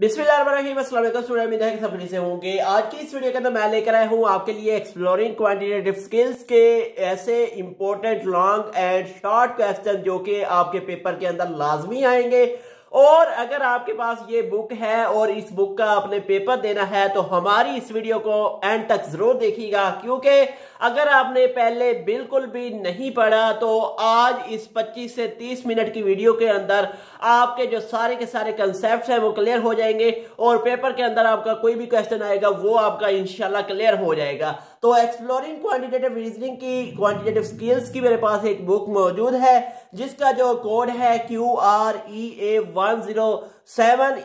बिस्मिल्लाहिर्रहमानिर्रहीम, अस्सलाम वालेकुम स्टूडेंट, उम्मीद है कि सब ठीक से होंगे। आज की इस वीडियो के अंदर मैं लेकर आया हूं आपके लिए एक्सप्लोरिंग क्वांटिटेटिव स्किल्स के ऐसे important long and short question जो कि आपके पेपर के अंदर लाजमी आएंगे। और अगर आपके पास ये बुक है और इस बुक का आपने पेपर देना है तो हमारी इस वीडियो को एंड तक जरूर देखिएगा, क्योंकि अगर आपने पहले बिल्कुल भी नहीं पढ़ा तो आज इस 25 से 30 मिनट की वीडियो के अंदर आपके जो सारे के सारे कंसेप्ट हैं वो क्लियर हो जाएंगे और पेपर के अंदर आपका कोई भी क्वेश्चन आएगा वो आपका इंशाल्लाह क्लियर हो जाएगा। तो एक्सप्लोरिंग क्वांटिटेटिव रीजनिंग की क्वांटिटेटिव स्किल्स की मेरे पास एक बुक मौजूद है जिसका जो कोड है QREA107।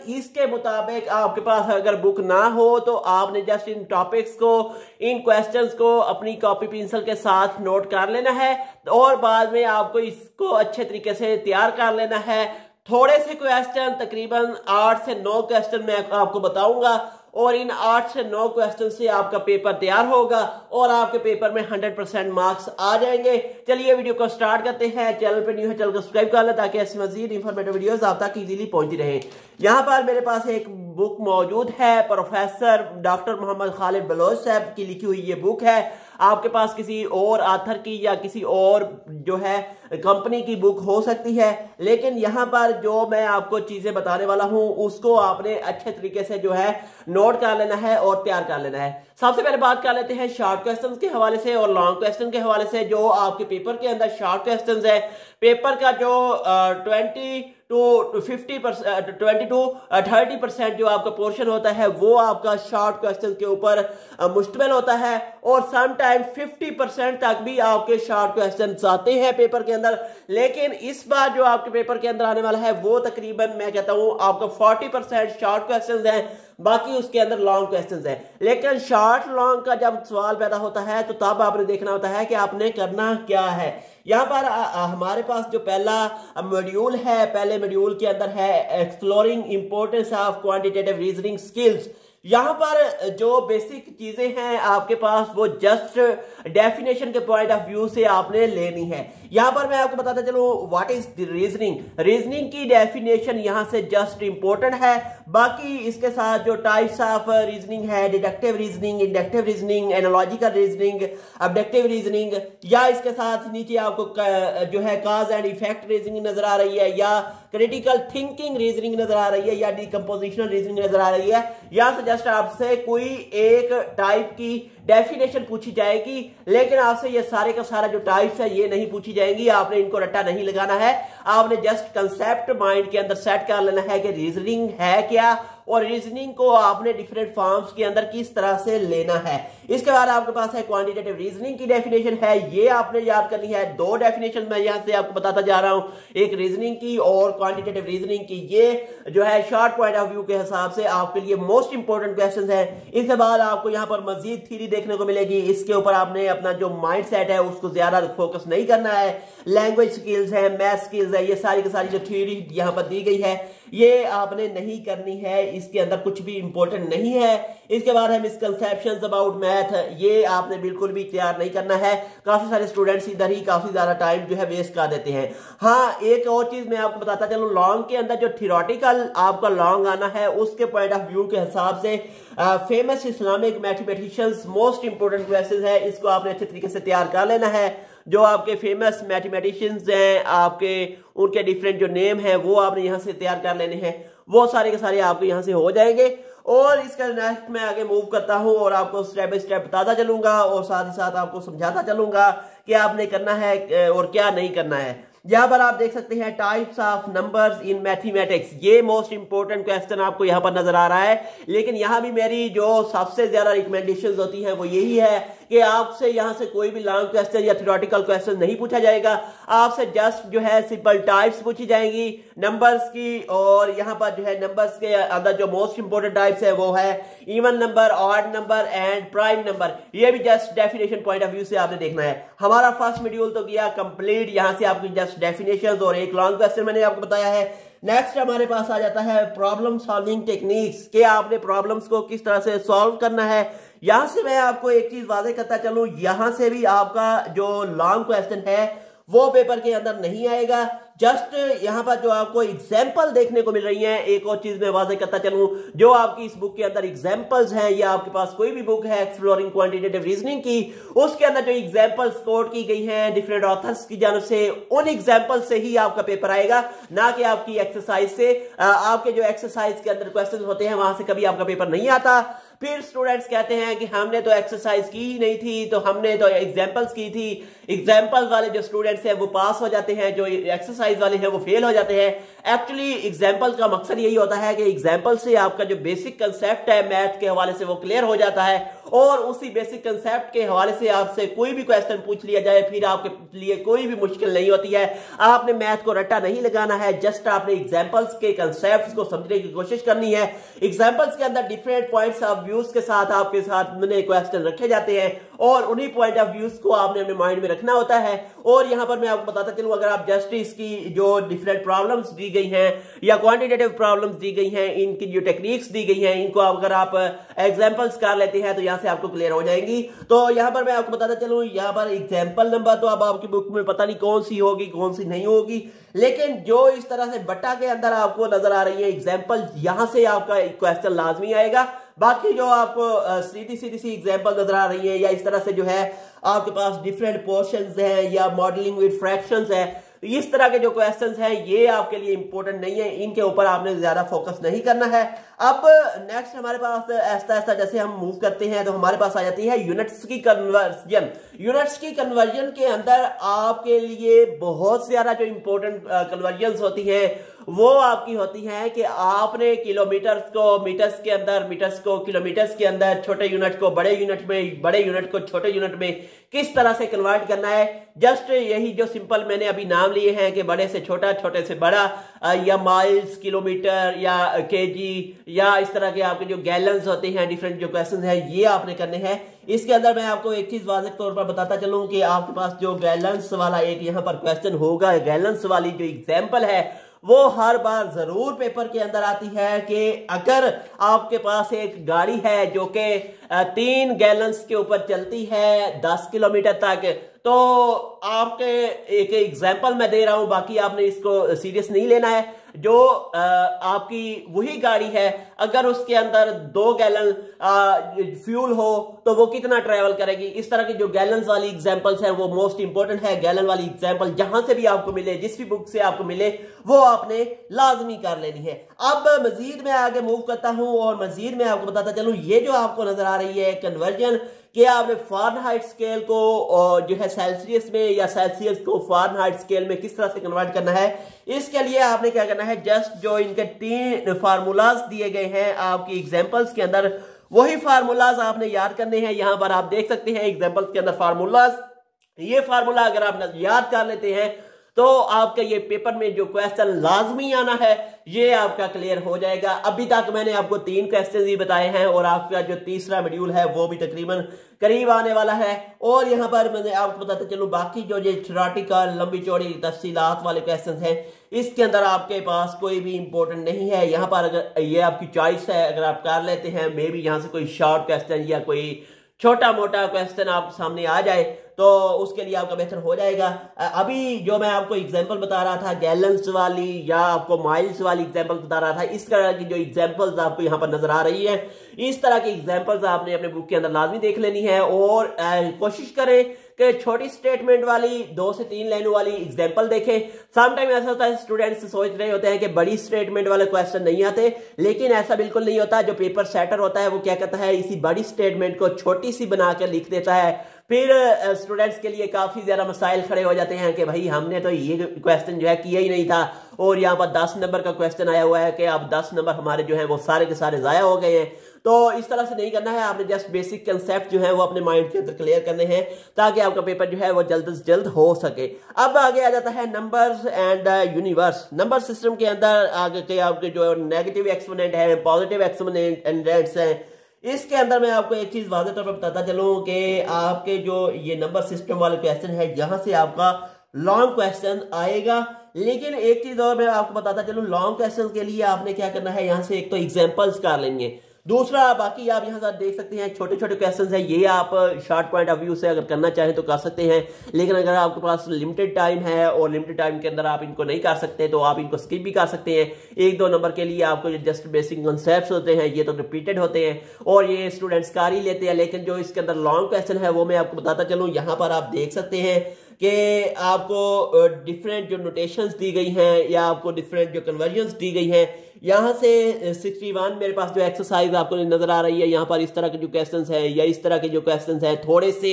इसके मुताबिक आपके पास अगर बुक ना हो तो आपने जस्ट इन टॉपिक्स को, इन क्वेश्चंस को अपनी कॉपी पेंसिल के साथ नोट कर लेना है और बाद में आपको इसको अच्छे तरीके से तैयार कर लेना है। थोड़े से क्वेश्चन, तकरीबन 8 से 9 क्वेश्चन मैं आपको बताऊंगा और इन 8 से 9 क्वेश्चन से आपका पेपर तैयार होगा और आपके पेपर में 100% मार्क्स आ जाएंगे। चलिए वीडियो को स्टार्ट करते हैं। चैनल पे न्यू है, चैनल को सब्सक्राइब कर लें ताकि ऐसी मजीद इंफॉर्मेटिव वीडियोस आप तक इजीली पहुंचती रहे। यहाँ पर मेरे पास एक बुक मौजूद है, प्रोफेसर डॉक्टर मोहम्मद खालिद बलोच साहब की लिखी हुई ये बुक है। आपके पास किसी और ऑथर की या किसी और जो है कंपनी की बुक हो सकती है, लेकिन यहाँ पर जो मैं आपको चीजें बताने वाला हूँ उसको आपने अच्छे तरीके से जो है नोट कर लेना है और तैयार कर लेना है। सबसे पहले बात कर लेते हैं शॉर्ट क्वेश्चंस के हवाले से और लॉन्ग क्वेश्चन के हवाले से। जो आपके पेपर के अंदर शॉर्ट क्वेश्चंस है, पेपर का जो 20 to 30% जो आपका पोर्शन होता है वो आपका शॉर्ट क्वेश्चन के ऊपर मुश्तमिल होता है और समटाइम 50% तक भी आपके शॉर्ट क्वेश्चन आते हैं पेपर के अंदर। लेकिन इस बार जो आपके पेपर के अंदर आने वाला है वो तकरीबन मैं कहता हूं आपका 40% शॉर्ट क्वेश्चन है, बाकी उसके अंदर लॉन्ग क्वेश्चंस है। लेकिन शॉर्ट लॉन्ग का जब सवाल पैदा होता है तो तब आपने देखना होता है कि आपने करना क्या है। यहाँ पर हमारे पास जो पहला मॉड्यूल है, पहले मॉड्यूल के अंदर है exploring importance of quantitative reasoning skills. यहाँ पर जो बेसिक चीजें हैं आपके पास वो जस्ट डेफिनेशन के पॉइंट ऑफ व्यू से आपने लेनी है। यहाँ पर मैं आपको बताता चलूं what is the reasoning. Reasoning की डेफिनेशन यहाँ से जस्ट इंपॉर्टेंट है, बाकी इसके साथ जो टाइप्स ऑफ रीजनिंग है, deductive reasoning, inductive reasoning, analogical reasoning, objective reasoning, या इसके साथ नीचे आपको जो है कॉज एंड इफेक्ट रीजनिंग नजर आ रही है, या क्रिटिकल थिंकिंग रीजनिंग नजर आ रही है, या डिकम्पोजिशनल रीजनिंग नजर आ रही है। यहाँ से जस्ट आपसे कोई एक टाइप की डेफिनेशन पूछी जाएगी, लेकिन आपसे ये सारे का सारा जो टाइप्स है ये नहीं पूछी जाएंगी। आपने इनको रट्टा नहीं लगाना है, आपने जस्ट कंसेप्ट माइंड के अंदर सेट कर लेना है कि रीजनिंग है क्या और रीजनिंग को आपने डिफरेंट फॉर्म्स के अंदर किस तरह से लेना है। इसके बाद आपके पास है क्वांटिटेटिव रीजनिंग की डेफिनेशन है, ये आपने याद करनी है। 2 डेफिनेशन मैं यहां से आपको बताता जा रहा हूं, एक रीजनिंग की और क्वांटिटेटिव रीजनिंग की। ये जो है शॉर्ट पॉइंट ऑफ व्यू के हिसाब से आपके लिए मोस्ट इंपोर्टेंट क्वेश्चन है। इसके बाद आपको यहाँ पर मजीद थ्योरी देखने को मिलेगी, इसके ऊपर आपने अपना जो माइंड सेट है उसको ज्यादा फोकस नहीं करना है। लैंग्वेज स्किल्स है, मैथ स्किल्स है, ये सारी की सारी जो थ्योरी यहाँ पर दी गई है ये आपने नहीं करनी है, इसके अंदर कुछ भी इंपॉर्टेंट नहीं है। इसके बाद है मिसकंसेप्शंस अबाउट मैथ, ये आपने बिल्कुल भी तैयार नहीं करना है। काफी सारे स्टूडेंट्स इधर ही काफी ज्यादा टाइम जो है वेस्ट कर देते हैं। हाँ, एक और चीज मैं आपको बताता चलूं, लॉन्ग के अंदर जो थियोरेटिकल आपका लॉन्ग आना है उसके पॉइंट ऑफ व्यू के हिसाब से famous Islamic mathematicians most important question है, इसको आपने अच्छे तरीके से तैयार कर लेना है। जो आपके फेमस मैथमेटिशियंस हैं आपके, उनके डिफरेंट जो नेम है वो आपने यहाँ से तैयार कर लेने हैं, वो सारे के सारे आपके यहाँ से हो जाएंगे। और इसका नेक्स्ट मैं आगे मूव करता हूँ और आपको स्टेप बाय स्टेप बताता चलूंगा और साथ ही साथ आपको समझाता चलूंगा कि आपने करना है और क्या नहीं करना है। यहाँ पर आप देख सकते हैं types of numbers in mathematics, ये मोस्ट इंपोर्टेंट क्वेश्चन आपको यहाँ पर नजर आ रहा है। लेकिन यहाँ भी मेरी जो सबसे ज्यादा रिकमेंडेशंस होती हैं वो यही है कि आपसे यहाँ से कोई भी लॉन्ग क्वेश्चन या थ्योरेटिकल क्वेश्चन नहीं पूछा जाएगा, आपसे जस्ट जो है सिंपल टाइप्स पूछी जाएंगी नंबर्स की। और यहाँ पर जो है नंबर्स के अंदर जो मोस्ट इंपोर्टेंट टाइप्स है वो है even number, odd number and prime number. ये भी just definition point of view से आपने देखना है। हमारा फर्स्ट मॉड्यूल तो गया कंप्लीट, यहाँ से आपकी जस्ट डेफिनेशंस और एक लॉन्ग क्वेश्चन मैंने आपको बताया है। नेक्स्ट हमारे पास आ जाता है प्रॉब्लम सॉल्विंग टेक्निक्स, कि आपने प्रॉब्लम्स को किस तरह से सॉल्व करना है। यहां से मैं आपको एक चीज वादे करता चलूं, यहां से भी आपका जो लॉन्ग क्वेश्चन है वो पेपर के अंदर नहीं आएगा, जस्ट यहाँ पर जो आपको एग्जाम्पल देखने को मिल रही है, एक और चीज मैं वाज़ेह करता चलूं, जो आपकी इस बुक के अंदर एग्जाम्पल्स हैं, या आपके पास कोई भी बुक है एक्सप्लोरिंग क्वांटिटेटिव रीजनिंग की, उसके अंदर जो एग्जाम्पल्स कोट की गई हैं डिफरेंट ऑथर्स की जानब से, उन एग्जाम्पल से ही आपका पेपर आएगा, ना कि आपकी एक्सरसाइज से। आपके जो एक्सरसाइज के अंदर क्वेश्चन होते हैं वहां से कभी आपका पेपर नहीं आता। फिर स्टूडेंट्स कहते हैं कि हमने तो एक्सरसाइज की ही नहीं थी, तो हमने तो एग्जाम्पल्स की थी। एग्जाम्पल वाले जो स्टूडेंट्स हैं वो पास हो जाते हैं, जो एक्सरसाइज वाले हैं वो फेल हो जाते हैं। एक्चुअली एग्जाम्पल का मकसद यही होता है कि एग्जाम्पल से आपका जो बेसिक कंसेप्ट है मैथ के हवाले से वो क्लियर हो जाता है, और उसी बेसिक कंसेप्ट के हवाले से आपसे कोई भी क्वेश्चन पूछ लिया जाए फिर आपके लिए कोई भी मुश्किल नहीं होती है। आपने मैथ को रट्टा नहीं लगाना है, जस्ट आपने एग्जाम्पल्स के कंसेप्ट्स को समझने की कोशिश करनी है। एग्जाम्पल्स के अंदर डिफरेंट पॉइंट्स ऑफ व्यूज के साथ आपके साथ क्वेश्चन रखे जाते हैं, और उन्हीं पॉइंट ऑफ व्यूज को आपने अपने माइंड में रखना होता है। और यहां पर मैं आपको बताता चलूं, अगर आप जस्ट इसकी जो डिफरेंट प्रॉब्लम्स दी गई हैं या क्वांटिटेटिव प्रॉब्लम्स दी गई हैं, इनकी जो टेक्निक्स दी गई हैं, इनको अगर आप एग्जाम्पल्स कर लेते हैं तो यहां से आपको क्लियर हो जाएंगी। तो यहां पर मैं आपको बताता चलूं, यहां पर एग्जाम्पल नंबर तो अब आपकी बुक में पता नहीं कौन सी होगी कौन सी नहीं होगी, लेकिन जो इस तरह से बट्टा के अंदर आपको नजर आ रही है एग्जाम्पल, यहां से आपका क्वेश्चन लाजमी आएगा। बाकी जो आपको सीधी सी एग्जाम्पल नजर आ रही है, या इस तरह से जो है आपके पास डिफरेंट पोर्शंस हैं या मॉडलिंग विद फ्रैक्शंस है, इस तरह के जो क्वेश्चंस हैं ये आपके लिए इंपॉर्टेंट नहीं है, इनके ऊपर आपने ज्यादा फोकस नहीं करना है। अब नेक्स्ट हमारे पास ऐसा ऐसा जैसे हम मूव करते हैं तो हमारे पास आ जाती है यूनिट्स की कन्वर्जन। यूनिट्स की कन्वर्जन के अंदर आपके लिए बहुत सारा जो इंपॉर्टेंट कन्वर्जन होती हैं वो आपकी होती हैं कि आपने किलोमीटर्स को मीटर्स के अंदर, मीटर्स को किलोमीटर्स के अंदर, छोटे यूनिट को बड़े यूनिट में, बड़े यूनिट को छोटे यूनिट में किस तरह से कन्वर्ट करना है। जस्ट यही जो सिंपल मैंने अभी नाम लिए हैं कि बड़े से छोटा, छोटे से बड़ा, या माइल्स, किलोमीटर या केजी, या इस तरह के आपके जो गैलन्स होते हैं, डिफरेंट जो क्वेश्चन है ये आपने करने हैं। इसके अंदर मैं आपको एक चीज वाज़ेह तौर पर बताता चलूं कि आपके पास जो गैलन्स वाला एक यहाँ पर क्वेश्चन होगा, गैलन्स वाली जो एग्जाम्पल है वो हर बार जरूर पेपर के अंदर आती है कि अगर आपके पास एक गाड़ी है जो कि 3 गैलन्स के ऊपर चलती है 10 किलोमीटर तक, तो आपके एक एग्जाम्पल मैं दे रहा हूं, बाकी आपने इसको सीरियस नहीं लेना है। जो आपकी वही गाड़ी है, अगर उसके अंदर 2 गैलन फ्यूल हो तो वो कितना ट्रेवल करेगी। इस तरह की जो गैलन्स वाली एग्जांपल्स है वो मोस्ट इंपॉर्टेंट है। गैलन वाली एग्जांपल जहां से भी आपको मिले, जिस भी बुक से आपको मिले, वो आपने लाजमी कर लेनी है। अब मजीद मैं आगे मूव करता हूं और मजीद मैं आपको बताता चलूं, ये जो आपको नजर आ रही है कन्वर्जन, कि आपने फारेनहाइट स्केल को जो है सेल्सियस में, या सेल्सियस को फारेनहाइट स्केल में किस तरह से कन्वर्ट करना है। इसके लिए आपने क्या करना है, जस्ट जो इनके 3 फार्मूलाज दिए गए हैं आपकी एग्जांपल्स के अंदर, वही फार्मूलाज आपने याद करने हैं। यहां पर आप देख सकते हैं एग्जांपल्स के अंदर फार्मूलाज। ये फार्मूला अगर आप याद कर लेते हैं तो आपके ये पेपर में जो क्वेश्चन लाजमी आना है ये आपका क्लियर हो जाएगा। अभी तक मैंने आपको 3 क्वेश्चन ही बताए हैं, और आपका जो तीसरा मॉड्यूल है वो भी तकरीबन करीब आने वाला है। और यहाँ पर मैंने आपको बताते चलूं, बाकी जो ये थ्योरेटिकल लंबी चौड़ी तफसीलात वाले क्वेश्चन हैं, इसके अंदर आपके पास कोई भी इंपॉर्टेंट नहीं है। यहाँ पर अगर ये आपकी चॉइस है, अगर आप कर लेते हैं, मे बी यहाँ से कोई शॉर्ट क्वेश्चन या कोई छोटा मोटा क्वेश्चन आपके सामने आ जाए तो उसके लिए आपका बेहतर हो जाएगा। अभी जो मैं आपको एग्जांपल बता रहा था गैलन्स वाली या आपको माइल्स वाली एग्जांपल बता रहा था, इस तरह की जो एग्जांपल्स आपको यहाँ पर नजर आ रही है, इस तरह की एग्जांपल्स आपने अपने बुक के अंदर लाजमी देख लेनी है। और कोशिश करें कि छोटी स्टेटमेंट वाली 2 से 3 लाइनों वाली एग्जांपल देखें। समटाइम ऐसा होता है स्टूडेंट्स सोच रहे होते हैं कि बड़ी स्टेटमेंट वाले क्वेश्चन नहीं आते, लेकिन ऐसा बिल्कुल नहीं होता। जो पेपर सेटर होता है वो क्या कहता है, इसी बड़ी स्टेटमेंट को छोटी सी बनाकर लिख देता है। फिर स्टूडेंट्स के लिए काफी ज्यादा मसाइल खड़े हो जाते हैं कि भाई हमने तो ये क्वेश्चन जो है किया ही नहीं था, और यहाँ पर 10 नंबर का क्वेश्चन आया हुआ है कि अब 10 नंबर हमारे जो है वो सारे के सारे जाया हो गए हैं। तो इस तरह से नहीं करना है, आपने जस्ट बेसिक कंसेप्ट जो है वो अपने माइंड के अंदर क्लियर करने हैं ताकि आपका पेपर जो है वो जल्द से जल्द हो सके। अब आगे आ जाता है numbers and universe. Number system के अंदर आगे के आपके जो नेगेटिव एक्सपोनेंट है, पॉजिटिव एक्सपोनेंट्स हैं, इसके अंदर मैं आपको एक चीज वाज़ेह तौर पर बताता चलूं कि आपके जो ये नंबर सिस्टम वाले क्वेश्चन है यहां से आपका लॉन्ग क्वेश्चन आएगा। लेकिन एक चीज और मैं आपको बताता चलूं, लॉन्ग क्वेश्चन के लिए आपने क्या करना है, यहां से एक तो एग्जांपल्स कर लेंगे। दूसरा बाकी आप यहाँ से देख सकते हैं छोटे छोटे क्वेश्चंस हैं, ये आप शॉर्ट पॉइंट ऑफ व्यू से अगर करना चाहें तो कर सकते हैं, लेकिन अगर आपके पास लिमिटेड टाइम है और लिमिटेड टाइम के अंदर आप इनको नहीं कर सकते तो आप इनको स्किप भी कर सकते हैं। 1-2 नंबर के लिए आपको जो जस्ट बेसिक कॉन्सेप्ट्स होते हैं ये तो रिपीटेड होते हैं और ये स्टूडेंट्स कर ही लेते हैं, लेकिन जो इसके अंदर लॉन्ग क्वेश्चन है वो मैं आपको बताता चलूँ। यहाँ पर आप देख सकते हैं कि आपको डिफरेंट जो नोटेशंस दी गई हैं या आपको डिफरेंट जो कन्वर्जन्स दी गई हैं, यहाँ से 61 मेरे पास जो एक्सरसाइज आपको नजर आ रही है, यहाँ पर इस तरह के जो क्वेश्चंस हैं या इस तरह के जो क्वेश्चंस हैं, थोड़े से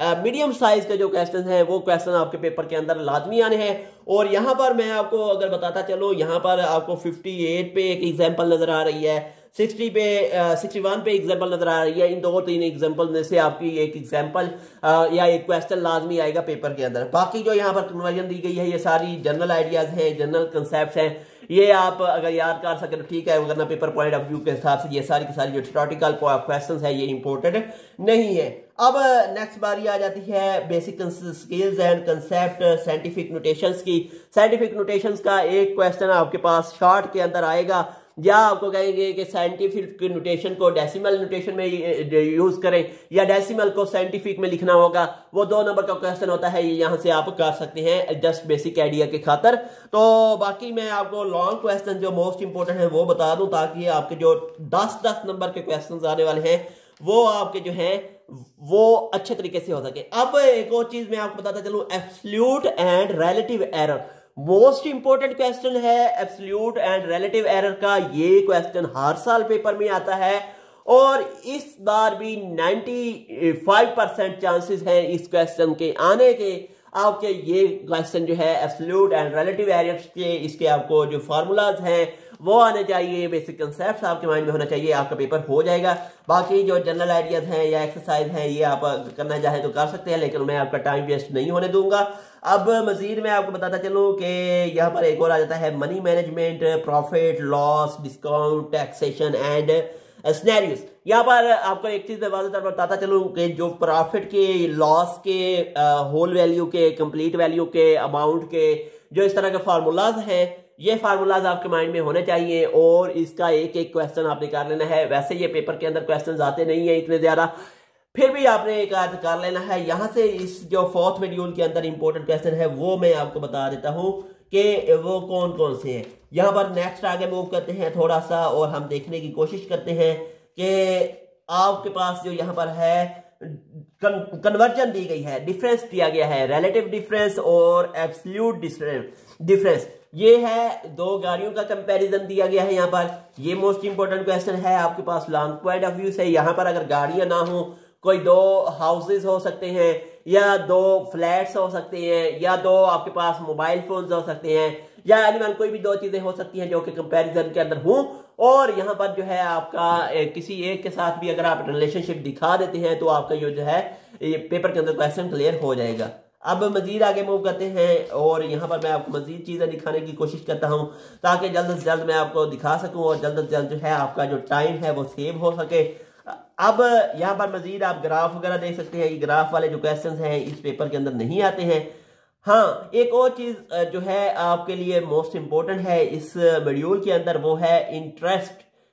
मीडियम साइज के जो क्वेश्चन हैं वो क्वेश्चन आपके पेपर के अंदर लाजमी आने हैं। और यहाँ पर मैं आपको अगर बताता चलूँ, यहाँ पर आपको 58 पे एक एग्जाम्पल नजर आ रही है, 61 पे एग्जाम्पल नजर आ रही है। इन 2-3 एग्जाम्पल में से आपकी एक एग्जाम्पल या एक क्वेश्चन लाजमी आएगा पेपर के अंदर। बाकी जो यहाँ पर कन्वर्जन दी गई है ये सारी जनरल आइडियाज हैं, जनरल कंसेप्ट हैं, ये आप अगर याद कर सके तो ठीक है, वरना पेपर पॉइंट ऑफ व्यू के हिसाब से ये सारी की सारी जो थ्योरेटिकल क्वेश्चंस है ये इंपॉर्टेंट नहीं है। अब नेक्स्ट बारी आ जाती है basic skills and concept scientific notations की। साइंटिफिक नोटेशंस का एक क्वेश्चन आपके पास शॉर्ट के अंदर आएगा, या आपको कहेंगे कि साइंटिफिक नोटेशन को डेसिमल नोटेशन में यूज करें या डेसिमल को साइंटिफिक में लिखना होगा, वो 2 नंबर का क्वेश्चन होता है, ये यहां से आप कर सकते हैं जस्ट बेसिक आइडिया के खातर। तो बाकी मैं आपको लॉन्ग क्वेश्चन जो मोस्ट इंपोर्टेंट है वो बता दूं, ताकि आपके जो 10-10 नंबर के क्वेश्चन आने वाले हैं वो आपके जो है वो अच्छे तरीके से हो सके। अब एक और चीज मैं आपको बताता चलूं, absolute and relative error most important question है। एब्सोल्यूट एंड रिलेटिव एरर का ये क्वेश्चन हर साल पेपर में आता है और इस बार भी 95% चांसेस हैं इस क्वेश्चन के आने के। आपके ये क्वेश्चन जो है एब्सोल्यूट एंड रिलेटिव एरर्स के, इसके आपको जो फार्मूलाज हैं वो आने चाहिए, बेसिक कंसेप्ट्स आपके माइंड में होना चाहिए, आपका पेपर हो जाएगा। बाकी जो जनरल आइडियाज हैं या एक्सरसाइज हैं ये आप करना चाहें तो कर सकते हैं, लेकिन मैं आपका टाइम वेस्ट नहीं होने दूंगा। अब मजीद मैं आपको बताता चलूं कि यहाँ पर एक और आ जाता है money management, profit loss, discount, taxation and scenarios. यहाँ पर आपको एक चीज मैं बताता चलूं कि जो प्रॉफिट के, लॉस के, होल वैल्यू के, कंप्लीट वैल्यू के, अमाउंट के जो इस तरह के फार्मूलाज हैं, ये फार्मूलाज आपके माइंड में होने चाहिए और इसका एक एक क्वेश्चन आपने कर लेना है। वैसे ये पेपर के अंदर क्वेश्चन आते नहीं है इतने ज्यादा, फिर भी आपने एक आध कर लेना है। यहां से इस जो 4th मॉड्यूल के अंदर इंपॉर्टेंट क्वेश्चन है वो मैं आपको बता देता हूं कि वो कौन कौन से हैं। यहां पर नेक्स्ट आगे मूव करते हैं थोड़ा सा और हम देखने की कोशिश करते हैं कि आपके पास जो यहां पर है कन्वर्जन दी गई है, डिफरेंस दिया गया है, रिलेटिव डिफरेंस और एब्सोल्यूट डिफरेंस। ये है 2 गाड़ियों का कंपैरिजन दिया गया है यहाँ पर। ये मोस्ट इंपोर्टेंट क्वेश्चन है आपके पास लॉन्ग पॉइंट ऑफ व्यू से। यहाँ पर अगर गाड़ियां ना हो, कोई 2 हाउसेस हो सकते हैं या 2 फ्लैट्स हो सकते हैं या 2 आपके पास मोबाइल फोन्स हो सकते हैं या एनिमल, कोई भी 2 चीजें हो सकती हैं जो कि कंपैरिजन के अंदर हों। और यहाँ पर जो है आपका किसी एक के साथ भी अगर आप रिलेशनशिप दिखा देते हैं तो आपका जो है ये पेपर के अंदर क्वेश्चन क्लियर हो जाएगा। अब मजीद आगे मूव करते हैं और यहाँ पर मैं आपको मजीद चीजें दिखाने की कोशिश करता हूँ ताकि जल्द से जल्द मैं आपको दिखा सकूँ और जल्द से जल्द जो है आपका जो टाइम है वो सेव हो सके। अब यहाँ पर मजीद आप ग्राफ वगैरह देख सकते हैं। ये ग्राफ वाले जो क्वेश्चन हैं इस पेपर के अंदर नहीं आते हैं। हाँ, एक और चीज जो है आपके लिए मोस्ट इंपोर्टेंट है इस मॉड्यूल के अंदर, वो है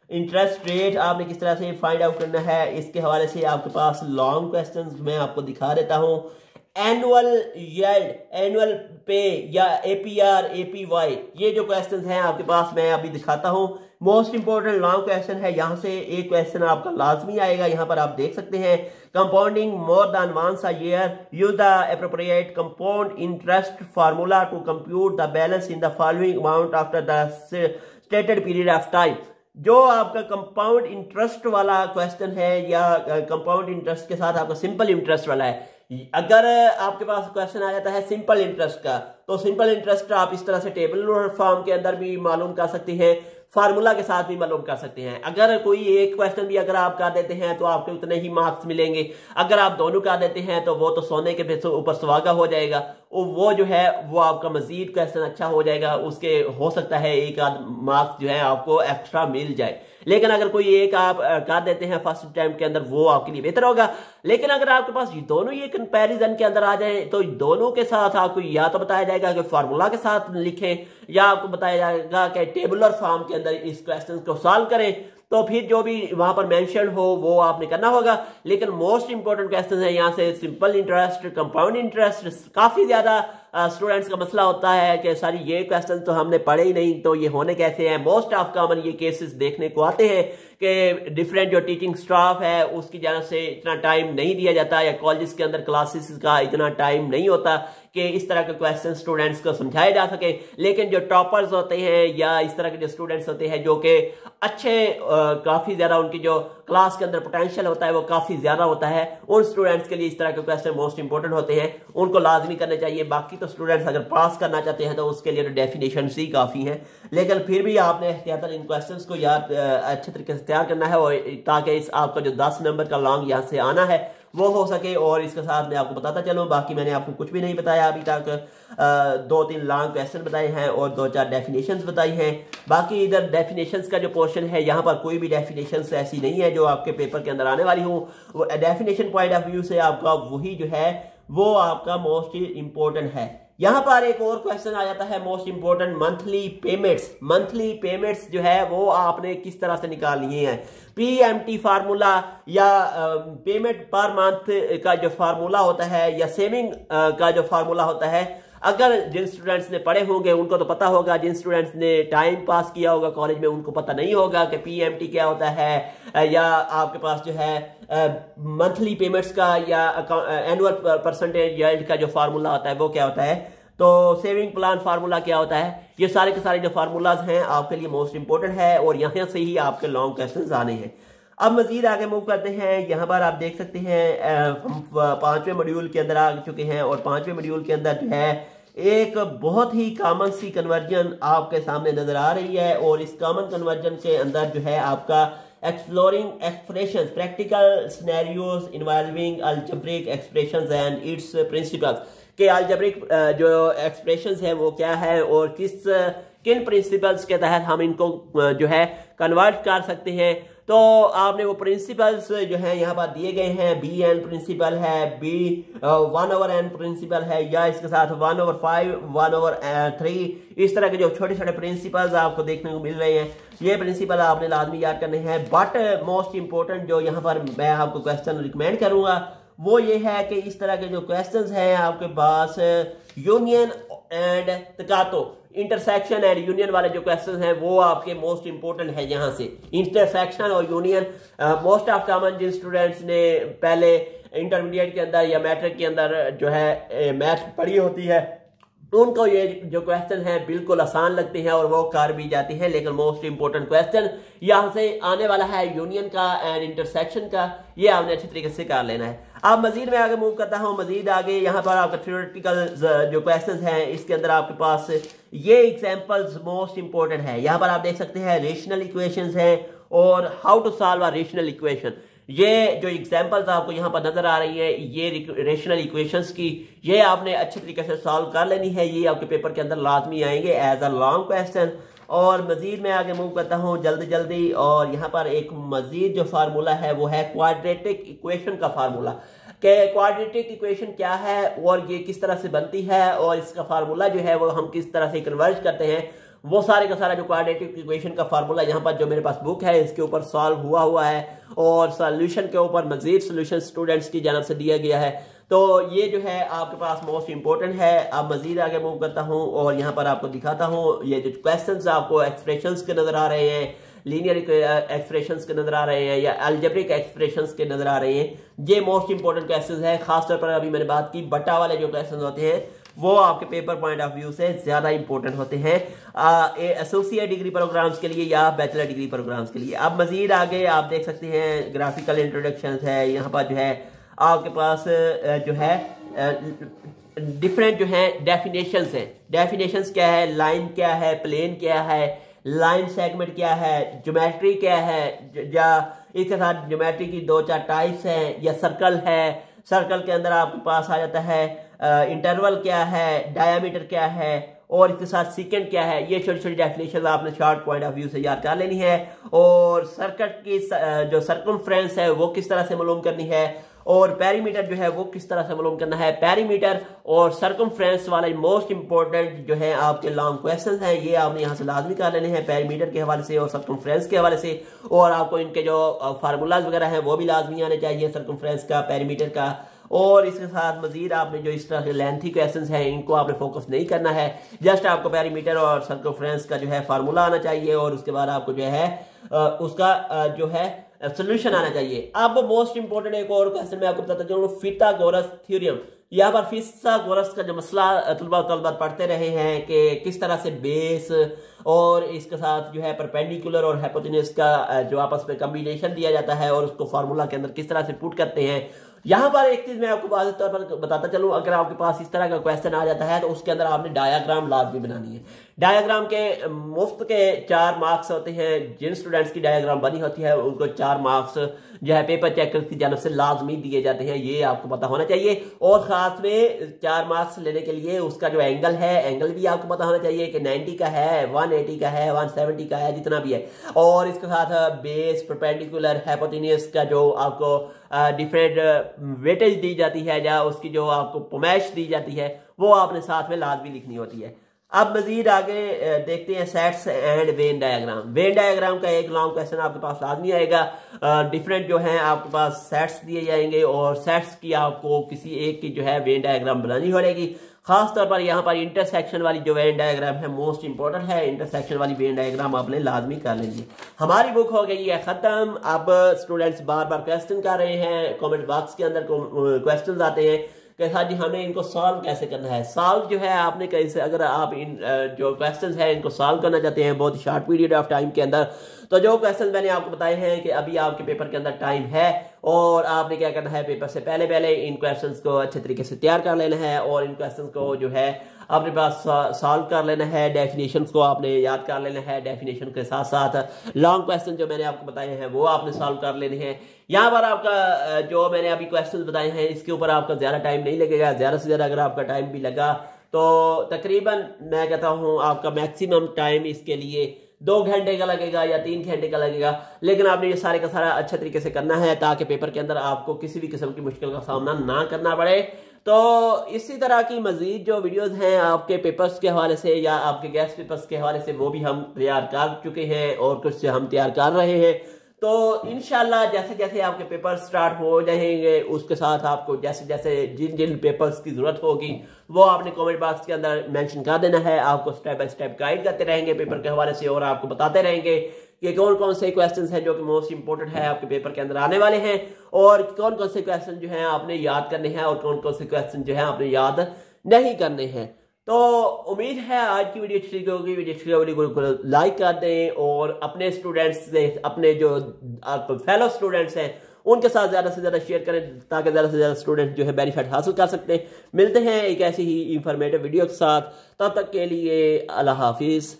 इंटरेस्ट रेट आपने किस तरह से फाइंड आउट करना है। इसके हवाले से आपके पास लॉन्ग क्वेश्चंस मैं आपको दिखा देता हूँ। एनुअल यील्ड, एनुअल पे या एपीआर, एपीवाई, ये जो क्वेश्चंस हैं आपके पास मैं अभी दिखाता हूँ। मोस्ट इंपोर्टेंट लॉन्ग क्वेश्चन है। यहाँ से एक क्वेश्चन आपका लाजमी आएगा, यहाँ पर आप देख सकते हैं। Compounding more than once a year, use the appropriate compound interest formula to compute the balance in the following amount after the stated period of time. जो आपका कंपाउंड इंटरेस्ट वाला क्वेश्चन है या कंपाउंड इंटरेस्ट के साथ आपका simple interest वाला है। अगर आपके पास क्वेश्चन आ जाता है सिंपल इंटरेस्ट का, तो सिंपल इंटरेस्ट आप इस तरह से टेबल फॉर्म के अंदर भी मालूम कर सकते हैं, फार्मूला के साथ भी मालूम कर सकते हैं। अगर कोई एक क्वेश्चन भी अगर आप कर देते हैं तो आपके उतने ही मार्क्स मिलेंगे। अगर आप दोनों कर देते हैं तो वो तो सोने के ऊपर सुहागा हो जाएगा, और वो जो है वो आपका मजीद क्वेश्चन अच्छा हो जाएगा। उसके हो सकता है एक आध मार्क्स जो है आपको एक्स्ट्रा मिल जाए। लेकिन अगर कोई एक आप कर देते हैं फर्स्ट अटेम्प्ट के अंदर, वो आपके लिए बेहतर होगा। लेकिन अगर आपके पास ये दोनों ये कंपैरिजन के अंदर आ जाए तो दोनों के साथ आपको या तो बताया जाएगा कि फार्मूला के साथ लिखें, या आपको बताया जाएगा कि टेबुलर फॉर्म के अंदर इस क्वेश्चन को सॉल्व करें। तो फिर जो भी वहां पर मेंशन हो वो आपने करना होगा। लेकिन मोस्ट इंपोर्टेंट क्वेश्चन है यहाँ से सिंपल इंटरेस्ट, कंपाउंड इंटरेस्ट। काफी ज्यादा स्टूडेंट्स का मसला होता है कि सारी ये क्वेश्चन तो हमने पढ़े ही नहीं, तो ये होने कैसे हैं। मोस्ट ऑफ कॉमन ये केसेस देखने को आते हैं कि डिफरेंट जो टीचिंग स्टाफ है उसकी जानब से इतना टाइम नहीं दिया जाता, या कॉलेज के अंदर क्लासेस का इतना टाइम नहीं होता कि इस तरह के क्वेश्चन स्टूडेंट्स को समझाए जा सके। लेकिन जो टॉपर्स होते हैं या इस तरह के जो स्टूडेंट्स होते हैं जो कि अच्छे काफी ज्यादा उनकी जो क्लास के अंदर पोटेंशियल होता है वो काफी ज्यादा होता है, उन स्टूडेंट्स के लिए इस तरह के क्वेश्चन मोस्ट इंपोर्टेंट होते हैं, उनको लाजमी करने चाहिए। बाकी तो स्टूडेंट्स अगर पास करना चाहते हैं तो उसके लिए तो डेफिनेशन ही काफी है, लेकिन फिर भी आपने एहतियातन इन क्वेश्चंस को याद अच्छे तरीके से तैयार करना है, और ताकि इस आपका जो 10 नंबर का लॉन्ग यहाँ से आना है वो हो सके। और इसके साथ मैं आपको बताता चलूं, बाकी मैंने आपको कुछ भी नहीं बताया अभी तक। 2-3 लॉन्ग क्वेश्चन बताए हैं और 2-4 डेफिनेशंस बताई हैं। बाकी इधर डेफिनेशंस का जो पोर्शन है यहाँ पर कोई भी डेफिनेशंस ऐसी नहीं है जो आपके पेपर के अंदर आने वाली हो। वो डेफिनेशन पॉइंट ऑफ व्यू से आपका वही जो है वो आपका मोस्ट इंपोर्टेंट है। यहां पर एक और क्वेश्चन आ जाता है most important, monthly payments. Monthly payments जो है वो आपने किस तरह से निकालनी है। पीएमटी फार्मूला या पेमेंट पर मंथ का जो फार्मूला होता है या सेविंग का जो फार्मूला होता है, अगर जिन स्टूडेंट्स ने पढ़े होंगे उनको तो पता होगा, जिन स्टूडेंट्स ने टाइम पास किया होगा कॉलेज में उनको पता नहीं होगा कि पीएमटी क्या होता है, या आपके पास जो है मंथली पेमेंट्स का या एनुअल परसेंटेज यील्ड का जो फार्मूला होता है वो क्या होता है, तो सेविंग प्लान फार्मूला क्या होता है। ये सारे के सारे जो फार्मूलाज हैं आपके लिए मोस्ट इंपोर्टेंट है और यहाँ से ही आपके लॉन्ग क्वेश्चन आने हैं। अब मजीद आगे मूव करते हैं। यहाँ पर आप देख सकते हैं हम 5वें मॉड्यूल के अंदर आ चुके हैं, और 5वें मॉड्यूल के अंदर जो है एक बहुत ही कॉमन सी कन्वर्जन आपके सामने नजर आ रही है, और इस कॉमन कन्वर्जन के अंदर जो है आपका exploring expressions, practical scenarios involving algebraic expressions and it's principles, के अलजेब्रिक जो एक्सप्रेशंस है वो क्या है और किन प्रिंसिपल्स के तहत हम इनको जो है कन्वर्ट कर सकते हैं। तो आपने वो प्रिंसिपल्स जो है यहाँ पर दिए गए हैं, बी एन प्रिंसिपल है, बी 1/n प्रिंसिपल है, या इसके साथ 1/5, 1/3, इस तरह के जो छोटे छोटे प्रिंसिपल्स आपको देखने को मिल रहे हैं, ये प्रिंसिपल आपने लाजमी याद करने हैं। बट मोस्ट इंपोर्टेंट जो यहाँ पर मैं आपको क्वेश्चन रिकमेंड करूंगा वो ये है कि इस तरह के जो क्वेश्चंस हैं आपके पास यूनियन एंड तकातो, इंटरसेक्शन एंड यूनियन वाले जो क्वेश्चंस हैं वो आपके मोस्ट इंपोर्टेंट है। यहाँ से इंटरसेक्शन और यूनियन मोस्ट ऑफ कॉमन जिन स्टूडेंट्स ने पहले इंटरमीडिएट के अंदर या मैट्रिक के अंदर जो है मैथ पढ़ी होती है उनको ये जो क्वेश्चन है बिल्कुल आसान लगते हैं और वो कर भी जाती हैं। लेकिन मोस्ट इंपोर्टेंट क्वेश्चन यहाँ से आने वाला है यूनियन का एंड इंटरसेक्शन का, ये आपने अच्छे तरीके से कर लेना है। अब मजीद में आगे मूव करता हूँ। मजीद आगे यहाँ पर आपका थ्योरेटिकल जो क्वेश्चन हैं इसके अंदर आपके पास ये एग्जाम्पल्स मोस्ट इंपोर्टेंट है। यहाँ पर आप देख सकते हैं रेशनल इक्वेशंस हैं और how to solve a rational equation. ये जो एग्जाम्पल्स आपको यहाँ पर नजर आ रही है ये रेशनल इक्वेशंस की, ये आपने अच्छे तरीके से सॉल्व कर लेनी है। ये आपके पेपर के अंदर लाजमी आएंगे एज अ लॉन्ग क्वेश्चन। और मजीद मैं आगे मूव करता हूँ जल्दी जल्दी, और यहाँ पर एक मजीद जो फार्मूला है वो है क्वाड्रेटिक इक्वेशन का फार्मूला। कि क्वाड्रेटिक इक्वेशन क्या है और ये किस तरह से बनती है और इसका फार्मूला जो है वो हम किस तरह से कन्वर्ट करते हैं, वो सारे का सारा जो क्वाड्रेटिक इक्वेशन का फार्मूला यहाँ पर जो मेरे पास बुक है इसके ऊपर सॉल्व हुआ है, और सॉल्यूशन के ऊपर मजीद सॉल्यूशन स्टूडेंट्स की जानब से दिया गया है। तो ये जो है आपके पास मोस्ट इंपोर्टेंट है। अब मजीद आगे मूव करता हूँ और यहाँ पर आपको दिखाता हूँ ये जो क्वेश्चंस आपको एक्सप्रेशंस के नजर आ रहे हैं, लीनियर एक्सप्रेशंस के नजर आ रहे हैं या अलजेब्रिक एक्सप्रेशंस के नजर आ रहे हैं, ये मोस्ट इंपोर्टेंट क्वेश्चंस है। खासतौर पर अभी मैंने बात की बटा वाले जो क्वेश्चंस होते हैं वो आपके पेपर पॉइंट ऑफ व्यू से ज्यादा इंपॉर्टेंट होते हैं एसोसिएट डिग्री प्रोग्राम्स के लिए या बैचलर डिग्री प्रोग्राम्स के लिए। अब मजीद आगे आप देख सकते हैं ग्राफिकल इंट्रोडक्शन है, यहाँ पर जो है आपके पास जो है डिफरेंट जो है डेफिनेशंस हैं। डेफिनेशंस क्या है, लाइन क्या है, प्लेन क्या है, लाइन सेगमेंट क्या है, ज्योमेट्री क्या है, या इसके साथ ज्योमेट्री की 2-4 टाइप्स हैं, या सर्कल है, सर्कल के अंदर आपके पास आ जाता है इंटरवल क्या है, डायमीटर क्या है, और इसके साथ सीकेंड क्या है। ये छोटी छोटी डेफिनेशन आपने शॉर्ट पॉइंट ऑफ व्यू से याद कर लेनी है। और सर्कट की जो सर्कमफ्रेंस है वो किस तरह से मालूम करनी है, और पेरीमीटर जो है वो किस तरह से मालूम करना है। पेरीमीटर और सर्कमफ्रेंस वाले मोस्ट इंपॉर्टेंट जो है आपके लॉन्ग क्वेश्चन हैं, ये आपने यहाँ से लाजमी कर लेने हैं पेरीमीटर के हवाले से और सर्कमफ्रेंस के हवाले से। और आपको इनके जो फार्मूलाज वगैरह हैं वो भी लाजमी आने चाहिए सर्कमफ्रेंस का, पेरीमीटर का। और इसके साथ मजीद आपने जो इस तरह के लेंथी क्वेश्चंस हैं इनको आपने फोकस नहीं करना है, जस्ट आपको पेरीमीटर और सर्कमफ्रेंस का जो है फार्मूला आना चाहिए और उसके बाद आपको जो है उसका जो है सोल्यूशन आना चाहिए। अब मोस्ट इंपोर्टेंट एक और क्वेश्चन मैं आपको बताता चलूँ, फिथागोरस थ्योरम। यहाँ पर फिथागोरस का जो मसला तलबा पढ़ते रहे हैं कि किस तरह से बेस और इसके साथ जो है परपेंडिकुलर और हाइपोटेन्यूज का जो आपस में कॉम्बिनेशन दिया जाता है और उसको फार्मूला के अंदर किस तरह से पुट करते हैं। यहाँ पर एक चीज मैं आपको वाज़ेह तौर पर बताता चलूँ, अगर आपके पास इस तरह का क्वेश्चन आ जाता है तो उसके अंदर आपने डायाग्राम लाजमी बनानी है। डायाग्राम के मुफ्त के 4 मार्क्स होते हैं, जिन स्टूडेंट्स की डायाग्राम बनी होती है उनको 4 मार्क्स जो है पेपर चेकर की जानब से लाजमी दिए जाते हैं, ये आपको पता होना चाहिए। और खास में 4 मार्क्स लेने के लिए उसका जो एंगल है, एंगल भी आपको पता होना चाहिए कि 90 का है, 180 का है, 170 का है, जितना भी है। और इसके साथ बेस, परपेंडिकुलर, हाइपोटेन्यूज का जो आपको डिफरेंट वेटेज दी जाती है या उसकी जो आपको पोमैश दी जाती है वो आपने साथ में लाजमी लिखनी होती है। अब मजीद आगे देखते हैं sets and Venn diagram. Venn diagram का एक लॉन्ग क्वेश्चन आपके पास लाजमी आएगा। डिफरेंट जो है आपके पास सेट्स दिए जाएंगे और सेट्स की आपको किसी एक की जो है वेन डायग्राम बनानी पड़ेगी। खास तौर पर यहाँ पर इंटरसेक्शन वाली जो वेन डायग्राम है मोस्ट इंपॉर्टेंट है, इंटरसेक्शन वाली वेन डायग्राम आपने लाजमी कर लेंगे। हमारी बुक हो गई है खत्म। अब स्टूडेंट्स बार बार क्वेश्चन कर रहे हैं, कमेंट बॉक्स के अंदर क्वेश्चन आते हैं कि सर जी हमें इनको सॉल्व कैसे करना है। सॉल्व जो है आपने कैसे, अगर आप इन जो क्वेश्चंस हैं इनको सॉल्व करना चाहते हैं बहुत शॉर्ट पीरियड ऑफ टाइम के अंदर, तो जो क्वेश्चन मैंने आपको बताए हैं कि अभी आपके पेपर के अंदर टाइम है और आपने क्या करना है, पेपर से पहले पहले इन क्वेश्चंस को अच्छे तरीके से तैयार कर लेना है और इन क्वेश्चंस को जो है अपने पास सॉल्व कर लेना है। डेफिनेशंस को आपने याद कर लेना है, डेफिनेशन के साथ साथ लॉन्ग क्वेश्चन जो मैंने आपको बताए हैं वो आपने सॉल्व कर लेने हैं। यहाँ पर आपका जो मैंने अभी क्वेश्चन बताए हैं इसके ऊपर आपका ज़्यादा टाइम नहीं लगेगा। ज़्यादा से ज़्यादा अगर आपका टाइम भी लगा तो तकरीबन मैं कहता हूँ आपका मैक्सिमम टाइम इसके लिए 2 घंटे का लगेगा या 3 घंटे का लगेगा, लेकिन आपने ये सारे का सारा अच्छे तरीके से करना है ताकि पेपर के अंदर आपको किसी भी किस्म की मुश्किल का सामना ना करना पड़े। तो इसी तरह की मजीद जो वीडियोस हैं आपके पेपर्स के हवाले से या आपके गेस्ट पेपर्स के हवाले से वो भी हम तैयार कर चुके हैं और कुछ हम तैयार कर रहे हैं। तो इंशाल्लाह जैसे जैसे आपके पेपर स्टार्ट हो जाएंगे उसके साथ आपको जैसे जैसे जिन जिन पेपर्स की ज़रूरत होगी वो आपने कमेंट बॉक्स के अंदर मेंशन कर देना है। आपको स्टेप बाय स्टेप गाइड करते रहेंगे पेपर के हवाले से और आपको बताते रहेंगे कि कौन कौन से क्वेश्चंस हैं जो कि मोस्ट इंपॉर्टेंट है आपके पेपर के अंदर आने वाले हैं और कौन कौन से क्वेश्चन जो हैं आपने याद करने हैं और कौन कौन से क्वेश्चन जो हैं आपने याद नहीं करने हैं। तो उम्मीद है आज की वीडियो अच्छी होगी। वीडियो को लाइक कर दें और अपने स्टूडेंट्स से, अपने जो फेलो स्टूडेंट्स हैं उनके साथ ज़्यादा से ज़्यादा शेयर करें ताकि ज़्यादा से ज़्यादा स्टूडेंट जो है बेनिफिट हासिल कर सकते हैं। मिलते हैं एक ऐसी ही इंफॉर्मेटिव वीडियो के साथ, तब तक के लिए अल्लाह हाफिज़।